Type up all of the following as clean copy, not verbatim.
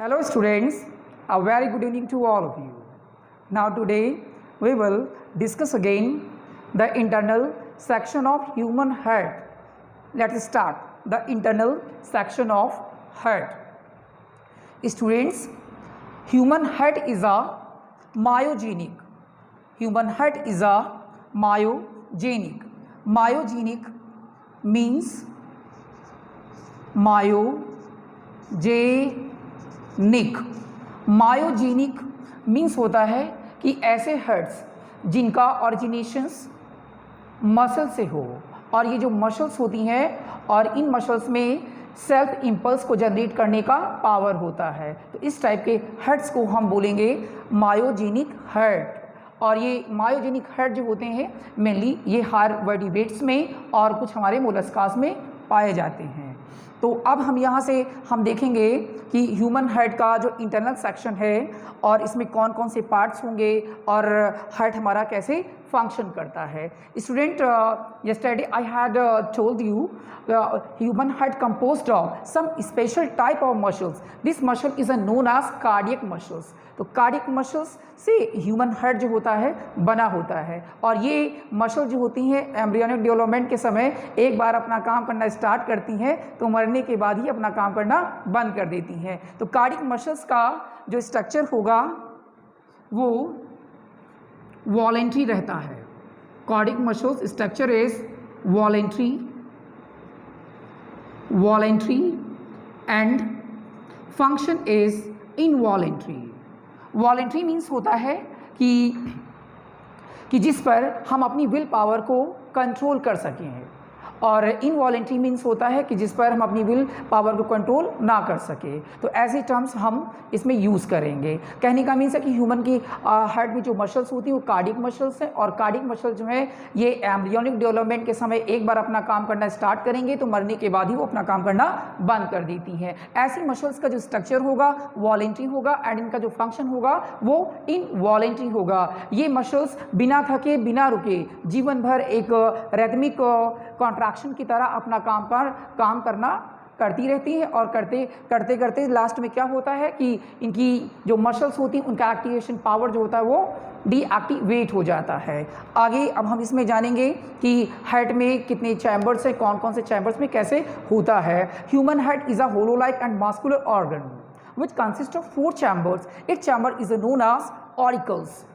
Hello students, a very good evening to all of you. Now today we will discuss again the internal section of human heart. Let's start the internal section of heart. Students, human heart is a myogenic. Human heart is a myogenic. Myogenic means myogenic means होता है कि ऐसे hertz जिनका ऑरिजिनेशंस muscle से हो, और ये जो मसल्स होती हैं और इन मसल्स में सेल्फ इम्पल्स को जनरेट करने का पावर होता है, तो इस टाइप के हर्ट्स को हम बोलेंगे मायोजेनिक हर्ट। और ये मायोजेनिक हर्ट जो होते हैं मेनली ये हायर वर्टिब्रेट्स में और कुछ हमारे मोलस्कास में पाए जाते हैं। तो अब हम यहाँ से हम देखेंगे कि ह्यूमन हार्ट का जो इंटरनल सेक्शन है और इसमें कौन कौन से पार्ट्स होंगे और हार्ट हमारा कैसे फंक्शन करता है। Student, yesterday I had told you human heart composed of some special type of muscles. This muscle is known as cardiac muscles. तो कार्डियक मसल्स से ह्यूमन हार्ट जो होता है बना होता है, और ये मसल जो होती हैं एम्ब्रियोनिक डेवलपमेंट के समय एक बार अपना काम करना स्टार्ट करती हैं तो मरने के बाद ही अपना काम करना बंद कर देती हैं। तो कार्डियक मसल्स का जो स्ट्रक्चर होगा वो वॉलेंट्री रहता है। Cardiac muscles structure is voluntary and function is involuntary. Voluntary means होता है कि जिस पर हम अपनी विल पावर को कंट्रोल कर सकें, और इनवॉलेंट्री मीन्स होता है कि जिस पर हम अपनी विल पावर को कंट्रोल ना कर सके। तो ऐसे टर्म्स हम इसमें यूज़ करेंगे। कहने का मीन्स है कि ह्यूमन की हार्ट में जो मसल्स होती हैं वो कार्डियक मसल्स हैं, और कार्डियक मसल जो है ये एम्ब्रियोनिक डेवलपमेंट के समय एक बार अपना काम करना स्टार्ट करेंगे तो मरने के बाद ही वो अपना काम करना बंद कर देती हैं। ऐसी मसल्स का जो स्ट्रक्चर होगा वॉलेंट्री होगा एंड इनका जो फंक्शन होगा वो इनवॉलेंट्री होगा। ये मसल्स बिना थके बिना रुके जीवन भर एक रिदमिक कॉन्ट्रैक्शन की तरह अपना काम करना करती रहती है, और करते करते लास्ट में क्या होता है कि इनकी जो मसल्स होती हैं उनका एक्टिवेशन पावर जो होता है वो डीएक्टिवेट हो जाता है। आगे अब हम इसमें जानेंगे कि हार्ट में कितने चैम्बर्स हैं, कौन कौन से चैम्बर्स में कैसे होता है। Human heart is a hollow like and muscular organ which consists of 4 chambers. Its chamber is known as auricles.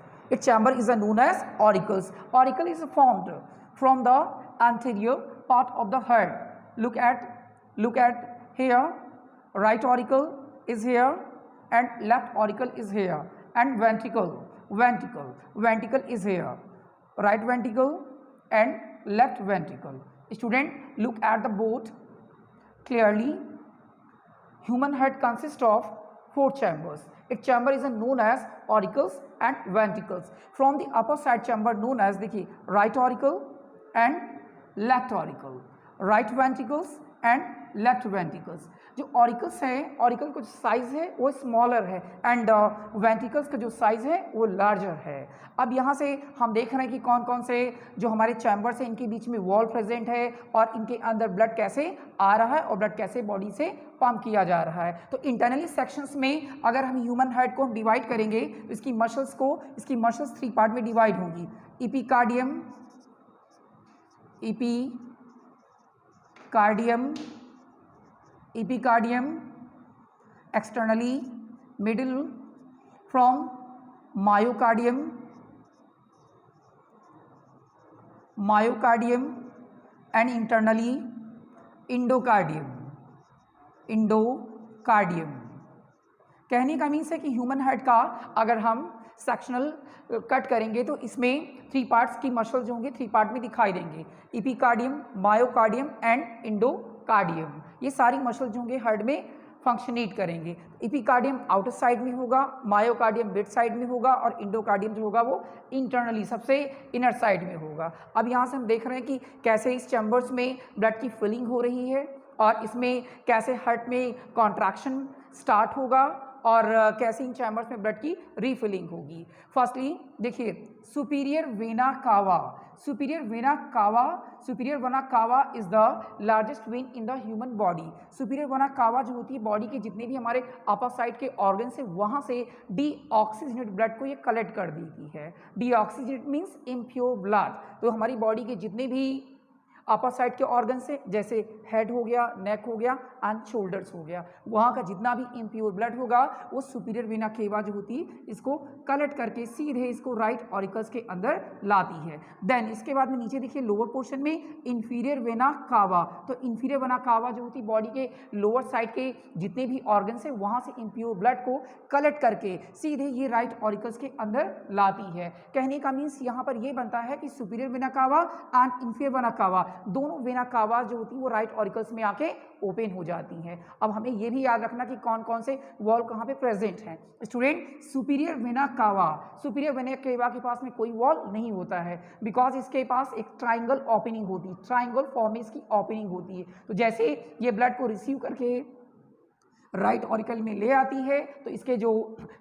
Auricle is formed from the anterior part of the heart. Look at here. Right auricle is here and left auricle is here, and ventricle is here. Right ventricle and left ventricle. Student, look at the both clearly. Human heart consists of 4 chambers. Its chamber is known as auricles and ventricles. From the upper side chamber known as, देखिए, right auricle and left auricle, right ventricles and left ventricles. जो auricles हैं, auricle का जो size है वो smaller है and ventricles का जो साइज़ है वो लार्जर है। अब यहाँ से हम देख रहे हैं कि कौन कौन से जो हमारे चैम्बर्स हैं इनके बीच में वॉल प्रेजेंट है और इनके अंदर ब्लड कैसे आ रहा है और ब्लड कैसे बॉडी से पंप किया जा रहा है। तो इंटरनली सेक्शंस में अगर हम ह्यूमन हार्ट को डिवाइड करेंगे तो इसकी मसल्स 3 पार्ट में डिवाइड होंगी। epicardium externally, middle from myocardium and internally endocardium। कहने का मीन्स है कि ह्यूमन हार्ट का अगर हम सेक्शनल कट करेंगे तो इसमें 3 पार्ट्स की मसल जो होंगे 3 पार्ट में दिखाई देंगे। इपिकार्डियम, मायोकार्डियम एंड इंडोकार्डियम, ये सारी मसल जो होंगे हार्ट में फंक्शनेट करेंगे। इपिकार्डियम आउटर साइड में होगा, मायोकार्डियम मिड साइड में होगा और इंडोकार्डियम जो होगा वो इंटरनली सबसे इनर साइड में होगा। अब यहाँ से हम देख रहे हैं कि कैसे इस चैम्बर्स में ब्लड की फिलिंग हो रही है और इसमें कैसे हार्ट में कॉन्ट्रैक्शन स्टार्ट होगा और कैसे इन चैम्बर्स में ब्लड की रीफिलिंग होगी। फर्स्टली देखिए superior vena cava, superior vena cava, superior vena cava is the largest when in the human body. Superior vena cava जो होती है बॉडी के जितने भी हमारे अपर साइड के ऑर्गन से वहाँ से डीऑक्सीजनेट ब्लड को ये कलेक्ट कर देती है। Deoxygenate means impure blood. तो हमारी बॉडी के जितने भी अपर साइड के ऑर्गन से जैसे हेड हो गया, नेक हो गया एंड शोल्डर्स हो गया, वहाँ का जितना भी इम्प्योर ब्लड होगा वो सुपीरियर वेना केवा जो होती है इसको कलेक्ट करके सीधे इसको राइट ऑरिकल्स के अंदर लाती है। देन इसके बाद में नीचे देखिए लोअर पोर्शन में इन्फीरियर वेना कावा। तो इन्फीरियर वेना कावा जो होती है बॉडी के लोअर साइड के जितने भी ऑर्गन है वहाँ से इम्प्योर ब्लड को कलेक्ट करके सीधे ये राइट ऑरिकल्स के अंदर लाती है। कहने का मीन्स यहाँ पर ये बनता है कि superior vena cava and inferior vena cava दोनों वेना कावा जो होती है वो राइट ऑरिकल्स में आके ओपन हो जाती हैं। अब हमें ये भी याद रखना कि कौन कौन से वॉल कहाँ पे प्रेजेंट हैं। Student superior vena cava, superior vena cava के पास में कोई वॉल नहीं होता है बिकॉज इसके पास एक ट्राइंगल ओपनिंग होती है, ट्राइंगल फॉर्म में इसकी ओपनिंग होती है। तो जैसे ये ब्लड को रिसीव करके राइट ऑरिकल में ले आती है तो इसके जो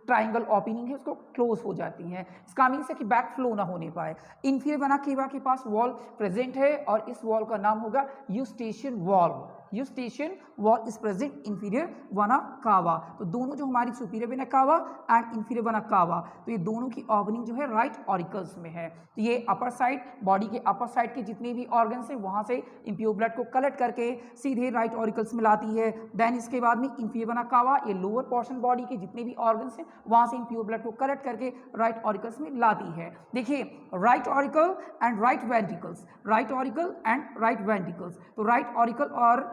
ट्राइंगल ओपनिंग है उसको क्लोज हो जाती है। इसका मीन्स है कि बैक फ्लो ना होने पाए। इन्फीरियर वेना केवा के पास वॉल प्रेजेंट है और इस वॉल का नाम होगा Eustachian wall. Eustachian wall is present inferior vena cava. तो दोनों जो हमारी superior vena cava and inferior vena cava तो ये दोनों की ओपनिंग जो है राइट ऑरिकल्स में है। तो ये अपर साइड बॉडी के अपर साइड के जितने भी ऑर्गन्स हैं वहाँ से इम्प्योर ब्लड को कलेक्ट करके सीधे राइट ऑरिकल्स में लाती है। देन इसके बाद में इन्फीरियर वेना कावा ये लोअर पोर्शन बॉडी के जितने भी ऑर्गन्स हैं वहाँ से इम्प्योर ब्लड को कलेक्ट करके राइट ऑरिकल्स में लाती है। देखिए right auricle and right ventricles, right auricle and right ventricles. तो राइट ऑरिकल और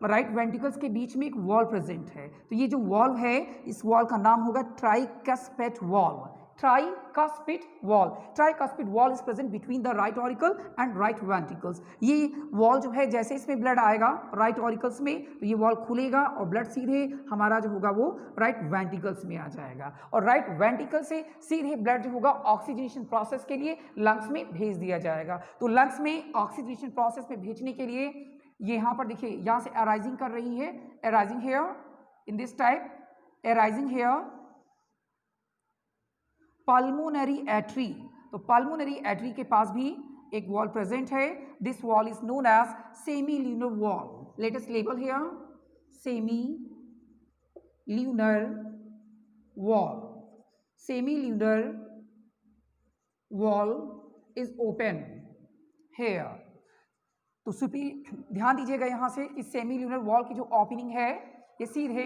राइट वेंट्रिकल्स के बीच में एक वॉल प्रेजेंट है। तो ये जो वॉल है इस वॉल का नाम होगा tricuspid valve. Tricuspid valve, tricuspid valve is present between the right auricle and right ventricles. ये वॉल जो है जैसे इसमें ब्लड आएगा राइट ऑरिकल्स में तो ये वॉल खुलेगा और ब्लड सीधे हमारा जो होगा वो राइट वेंट्रिकल्स में आ जाएगा और राइट वेंट्रिकल से सीधे ब्लड जो होगा ऑक्सीजनेशन प्रोसेस के लिए लंग्स में भेज दिया जाएगा। तो लंग्स में ऑक्सीजनेशन प्रोसेस में भेजने के लिए ये यहाँ पर देखिए यहाँ से अराइजिंग कर रही है, arising here in this type, arising here pulmonary artery. तो पल्मोनरी एट्री के पास भी एक वॉल प्रेजेंट है। This wall is known as semi lunar valve. Let us label here semi lunar valve. Semi lunar valve is open here. तो ध्यान दीजिएगा यहाँ से कि सेमी ल्यूनर वॉल की जो ओपनिंग है ये सीधे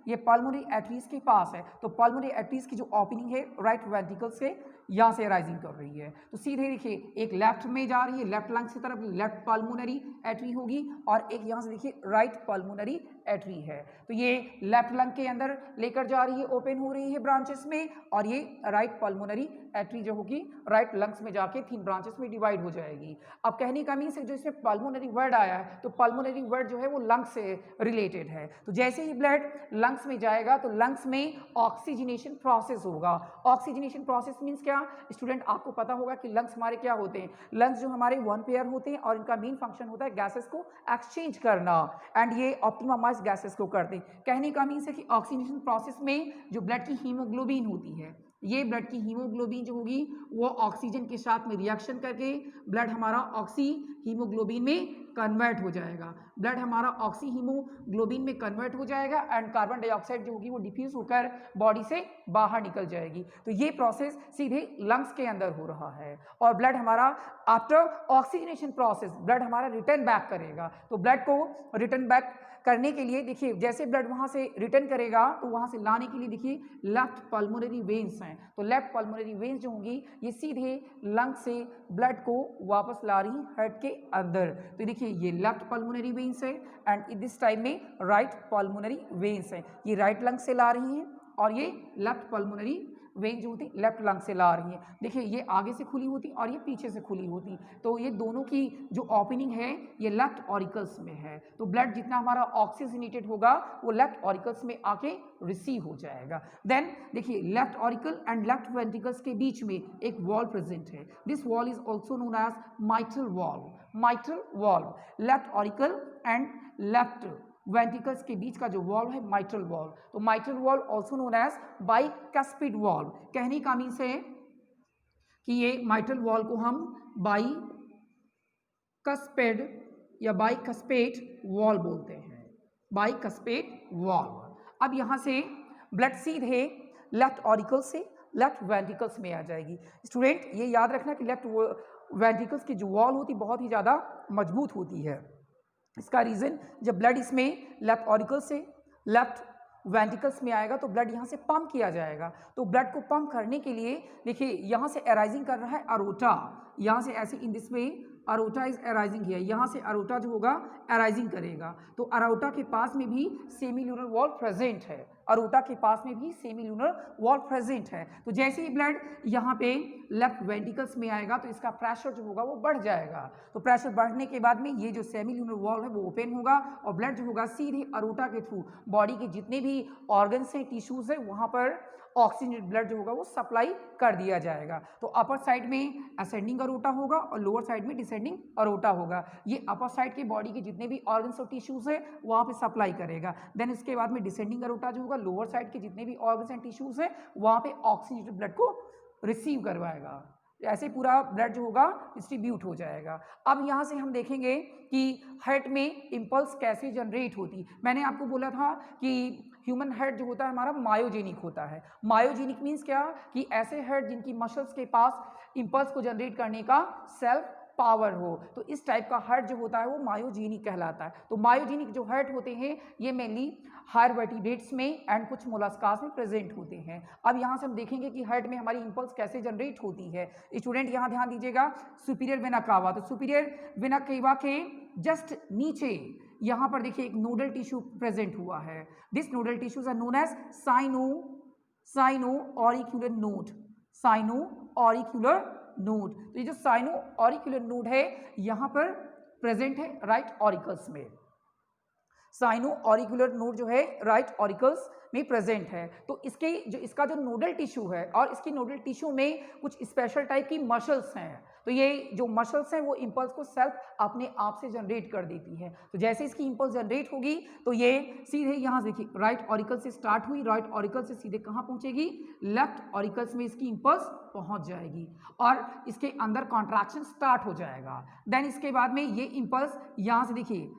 ये पल्मोनरी एट्रीज के पास है। तो पल्मोनरी एट्रीज की जो ओपनिंग है राइट वेंट्रिकल से यहाँ से राइजिंग कर रही है। तो सीधे देखिए एक लेफ्ट में जा रही है, लेफ्ट लंग्स की तरफ लेफ्ट पल्मोनरी एट्री होगी और एक यहाँ से देखिए राइट पल्मोनरी एट्री है। तो ये लेफ्ट लंग के अंदर लेकर जा रही है, ओपन हो रही है ब्रांचेस में और ये राइट पल्मोनरी एट्री जो होगी राइट लंग्स में जाके 3 ब्रांचेस में डिवाइड हो जाएगी। अब कहने का मीन्स है जो इसमें पल्मोनरी वर्ड आया है तो पल्मोनरी वर्ड जो है वो लंग्स से रिलेटेड है। तो जैसे ही ब्लड लंग्स में जाएगा तो लंग्स में ऑक्सीजनेशन प्रोसेस होगा। ऑक्सीजनेशन प्रोसेस मीन्स क्या स्टूडेंट, आपको पता होगा कि लंग्स हमारे क्या होते हैं। लंग्स जो हमारे वन पेयर होते हैं और इनका मेन फंक्शन होता है गैसेस को एक्सचेंज करना एंड ये ऑप्टिमाइज गैसेस को करते हैं। कहने का मीन्स है कि ऑक्सीजनेशन प्रोसेस में जो ब्लड की हीमोग्लोबिन होती है, ये ब्लड की हीमोग्लोबिन जो होगी वो ऑक्सीजन के साथ में रिएक्शन करके ब्लड हमारा ऑक्सी हीमोग्लोबिन में कन्वर्ट हो जाएगा। ब्लड हमारा ऑक्सी हीमोग्लोबिन में कन्वर्ट हो जाएगा एंड कार्बन डाइऑक्साइड जो होगी वो डिफ्यूज होकर बॉडी से बाहर निकल जाएगी। तो ये प्रोसेस सीधे लंग्स के अंदर हो रहा है और ब्लड हमारा आफ्टर ऑक्सीजनेशन प्रोसेस ब्लड हमारा रिटर्न बैक करेगा। तो ब्लड को रिटर्न बैक करने के लिए देखिए जैसे ब्लड वहाँ से रिटर्न करेगा तो वहाँ से लाने के लिए देखिए लेफ्ट पल्मोनरी वेन्स हैं। तो लेफ्ट पल्मोनरी वेन्स जो होंगी ये सीधे लंग से ब्लड को वापस ला रही हार्ट के अंदर। तो देखिए ये लेफ्ट पल्मोनरी वेन्स है एंड दिस टाइम में राइट पल्मोनरी वेन्स है। ये राइट लंग से ला रही हैं और ये लेफ्ट पल्मोनरी वेन जो होती लेफ्ट लंग से ला रही है। देखिए ये आगे से खुली होती और ये पीछे से खुली होती। तो ये दोनों की जो ओपनिंग है ये लेफ्ट ऑरिकल्स में है। तो ब्लड जितना हमारा ऑक्सीजनेटेड होगा वो लेफ्ट ऑरिकल्स में आके रिसीव हो जाएगा। देन देखिए left auricle and left ventricles के बीच में एक वॉल प्रेजेंट है। This wall is also known as mitral wall. Mitral wall, left auricle and left ventricles के बीच का जो वॉल्व है माइट्रल वॉल्व, तो mitral valve also known as bicuspid valve. कहने का मीन्स है कि ये माइट्रल वॉल्व को हम बाइकस्पेड या बाइकस्पेड वॉल्व बोलते हैं, बाइकस्पेड वॉल्व। अब यहाँ से ब्लड सीधे लेफ्ट ऑरिकल से लेफ्ट वेंट्रिकल्स में आ जाएगी। स्टूडेंट ये याद रखना कि लेफ्ट वेंट्रिकल्स की जो वॉल होती बहुत ही ज़्यादा मजबूत होती है। इसका रीज़न जब ब्लड इसमें लेफ्ट ऑरिकल से लेफ्ट वेंट्रिकल्स में आएगा तो ब्लड यहाँ से पंप किया जाएगा। तो ब्लड को पंप करने के लिए देखिए यहाँ से अराइजिंग कर रहा है अरोटा, यहाँ से ऐसे in this way aorta is arising है, यहाँ से अरोटा जो होगा अराइजिंग करेगा। तो अरोटा के पास में भी सेमील्यूनर वॉल प्रेजेंट है, अरोटा के पास में भी सेमील्यूनर वॉल प्रेजेंट है। तो जैसे ही ब्लड यहाँ पे लेफ्ट वेंट्रिकल्स में आएगा तो इसका प्रेशर जो होगा वो बढ़ जाएगा। तो प्रेशर बढ़ने के बाद में ये जो सेमील्यूनर वॉल है वो ओपन होगा और ब्लड जो होगा सीधे अरोटा के थ्रू बॉडी के जितने भी ऑर्गन्स हैं, टिश्यूज हैं, वहाँ पर ऑक्सीजन ब्लड जो होगा वो सप्लाई कर दिया जाएगा। तो अपर साइड में असेंडिंग अरोटा होगा और लोअर साइड में डिसेंडिंग अरोटा होगा। ये अपर साइड के बॉडी के जितने भी ऑर्गन्स और टिश्यूज है वहाँ पे सप्लाई करेगा। देन इसके बाद में डिसेंडिंग अरोटा जो होगा लोअर साइड के जितने भी ऑर्गन्स एंड टिश्यूज है वहाँ पे ऑक्सीजन ब्लड को रिसीव करवाएगा। ऐसे पूरा ब्लड जो होगा डिस्ट्रीब्यूट हो जाएगा। अब यहाँ से हम देखेंगे कि हार्ट में इम्पल्स कैसे जनरेट होती। मैंने आपको बोला था कि ह्यूमन हार्ट जो होता है हमारा मायोजेनिक होता है। मायोजेनिक मीन्स क्या कि ऐसे हार्ट जिनकी मसल्स के पास इम्पल्स को जनरेट करने का सेल्फ पावर हो, तो इस टाइप का हार्ट जो होता है वो मायोजेनिक कहलाता है। तो मायोजेनिक जो हार्ट होते हैं ये मेनली हायर वर्टिब्रेट्स में एंड कुछ मोलस्कास में प्रेजेंट होते हैं। अब यहाँ से हम देखेंगे कि हार्ट में हमारी इम्पल्स कैसे जनरेट होती है। स्टूडेंट यहाँ ध्यान दीजिएगा, सुपीरियर वेना कावा, तो सुपीरियर वेना कावा के जस्ट नीचे यहाँ पर देखिए एक नोडल टिश्यू प्रेजेंट हुआ है। This nodal tissues are known as sino auricular node, sino auricular node. तो ये जो साइनो ऑरिक्यूलर नोड है यहाँ पर प्रेजेंट है राइट ऑरिकल्स में। साइनो ऑरिक्यूलर नोड जो है राइट ऑरिकल्स में प्रेजेंट है। तो इसका जो नोडल टिश्यू है और इसकी नोडल टिश्यू में कुछ स्पेशल टाइप की मसल्स हैं। तो ये जो मसल्स हैं वो इम्पल्स को सेल्फ अपने आप से जनरेट कर देती है। तो जैसे इसकी इम्पल्स जनरेट होगी तो ये सीधे यहाँ से देखिए राइट ऑरिकल से स्टार्ट हुई, राइट ऑरिकल से सीधे कहाँ पहुँचेगी, लेफ्ट ऑरिकल्स में इसकी इम्पल्स पहुँच जाएगी और इसके अंदर कॉन्ट्रैक्शन स्टार्ट हो जाएगा। देन इसके बाद में ये इम्पल्स यहाँ से देखिए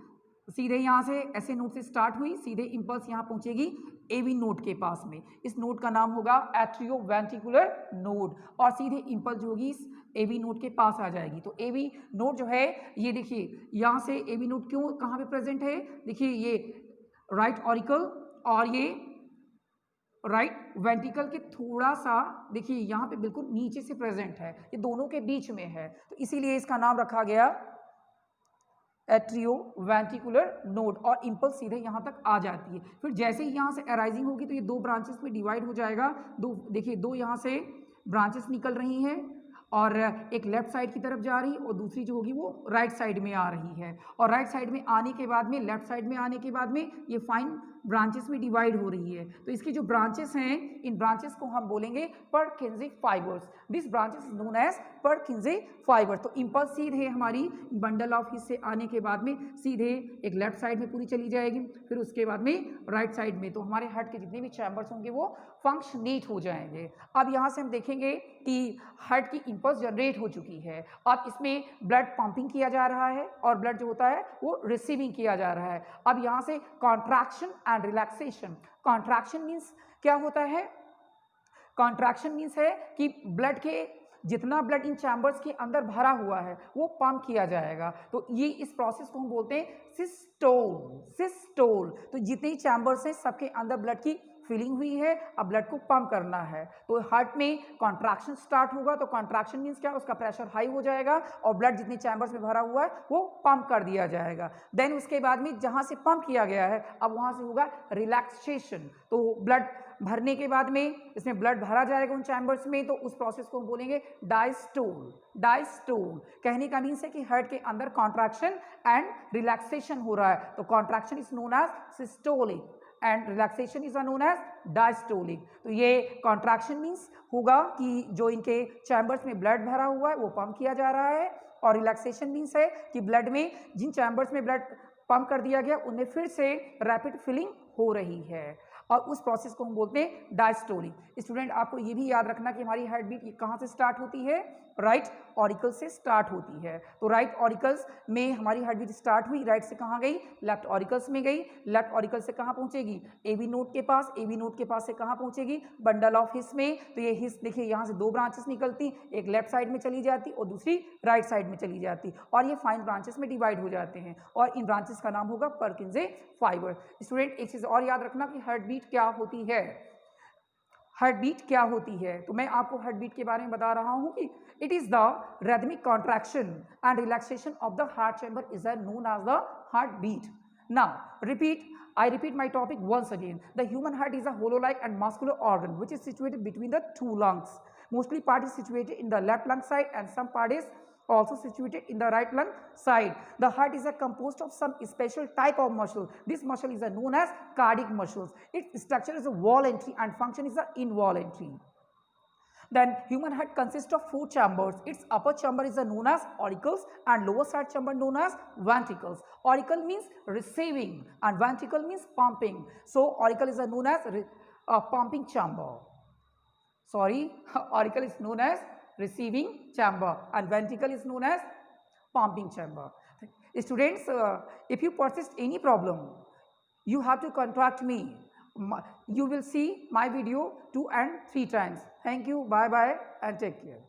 सीधे यहाँ से ऐसे नोड से स्टार्ट हुई, सीधे इम्पल्स यहाँ पहुँचेगी एवी नोड के पास में। इस नोड का नाम होगा एट्रियोवेंट्रिकुलर नोड और सीधे इम्पल्स जो होगी इस एवी नोड के पास आ जाएगी। तो एवी नोड जो है ये देखिए यहाँ से एवी नोड क्यों कहाँ पे प्रेजेंट है, देखिए ये राइट ऑरिकल और ये राइट वेंट्रिकल के थोड़ा सा देखिए यहाँ पे बिल्कुल नीचे से प्रेजेंट है, ये दोनों के बीच में है, तो इसीलिए इसका नाम रखा गया एट्रियोवेंट्रिकुलर नोड और इम्पल्स सीधे यहाँ तक आ जाती है। फिर जैसे ही यहाँ से अराइजिंग होगी तो ये दो ब्रांचेस में डिवाइड हो जाएगा। देखिए दो यहाँ से ब्रांचेस निकल रही हैं और एक लेफ्ट साइड की तरफ जा रही और दूसरी जो होगी वो राइट साइड में आ रही है और राइट साइड में आने के बाद में लेफ्ट साइड में आने के बाद में ये फाइन ब्रांचेस में डिवाइड हो रही है। तो इसकी जो ब्रांचेस हैं इन ब्रांचेस को हम बोलेंगे purkinje fibres. This branches is known as purkinje fibres. तो इम्पल्स सीधे हमारी बंडल ऑफ हिस्से आने के बाद में सीधे एक लेफ्ट साइड में पूरी चली जाएगी, फिर उसके बाद में राइट साइड में। तो हमारे हार्ट के जितने भी चैम्बर्स होंगे वो फंक्शनेट हो जाएंगे। अब यहाँ से हम देखेंगे कि हार्ट की इम्पल्स जनरेट हो चुकी है। अब इसमें ब्लड पंपिंग किया जा रहा है और ब्लड जो होता है वो रिसीविंग किया जा रहा है। अब यहाँ से contraction and relaxation. Contraction means क्या होता है, कॉन्ट्रैक्शन मीन्स है कि ब्लड के जितना ब्लड इन चैम्बर्स के अंदर भरा हुआ है वो पंप किया जाएगा। तो ये इस प्रोसेस को हम बोलते हैं सिस्टोल। तो जितने चैम्बर्स हैं सबके अंदर ब्लड की फिलिंग हुई है, अब ब्लड को पंप करना है। तो हार्ट में कॉन्ट्रैक्शन स्टार्ट होगा। तो कॉन्ट्रैक्शन मीन्स क्या, उसका प्रेशर हाई हो जाएगा और ब्लड जितने चैम्बर्स में भरा हुआ है वो पंप कर दिया जाएगा। देन उसके बाद में जहाँ से पंप किया गया है अब वहाँ से होगा रिलैक्सेशन। तो ब्लड भरने के बाद में इसमें ब्लड भरा जाएगा उन चैम्बर्स में, तो उस प्रोसेस को हम बोलेंगे डायस्टोल। कहने का मीन्स है कि हार्ट के अंदर कॉन्ट्रैक्शन एंड रिलैक्सेशन हो रहा है। तो contraction is known as systolic and relaxation is known as diastolic. तो ये कॉन्ट्रैक्शन मीन्स होगा कि जो इनके चैम्बर्स में ब्लड भरा हुआ है वो पंप किया जा रहा है और रिलैक्सेशन मीन्स है कि ब्लड में जिन चैम्बर्स में ब्लड पंप कर दिया गया, उनमें फिर से रैपिड फिलिंग हो रही है और उस प्रोसेस को हम बोलते हैं डायस्टोलिंग। स्टूडेंट आपको ये भी याद रखना कि हमारी हार्ट बीट कहाँ से स्टार्ट होती है, राइट ऑरिकल से स्टार्ट होती है। तो राइट ऑरिकल्स में हमारी हार्ट बीट स्टार्ट हुई, राइट से कहाँ गई, लेफ्ट ऑरिकल्स में गई, लेफ्ट ऑरिकल से कहाँ पहुंचेगी, एवी नोड के पास, एवी नोड के पास से कहाँ पहुंचेगी, बंडल ऑफ हिस में। तो ये हिस देखिए यहाँ से दो ब्रांचेस निकलती, एक लेफ्ट साइड में चली जाती और दूसरी राइट साइड में चली जाती और ये फाइन ब्रांचेस में डिवाइड हो जाते हैं और इन ब्रांचेस का नाम होगा पर्किंजे फाइबर। स्टूडेंट एक चीज और याद रखना कि हार्ट बीट क्या होती है, हार्ट बीट क्या होती है। तो मैं आपको हार्ट बीट के बारे में बता रहा हूं कि it is the rhythmic contraction and relaxation of the heart chamber is known as the heartbeat. Now I repeat my topic once again. The human heart is a hollow-like and muscular organ which is situated between the two lungs. Mostly part is situated in the left lung side and some part is also situated in the right lung side. The heart is composed of some special type of muscle. This muscle is known as cardiac muscles. Its structure is voluntary and function is involuntary. Then human heart consists of four chambers. Its upper chamber is known as auricles and lower side chamber known as ventricles. Auricle means receiving and ventricle means pumping. So auricle is known as pumping chamber. Auricle is known as receiving chamber and ventricle is known as pumping chamber. Students, if you persist any problem, you have to contact me. You will see my video 2 and 3 times. Thank you, bye bye and take care.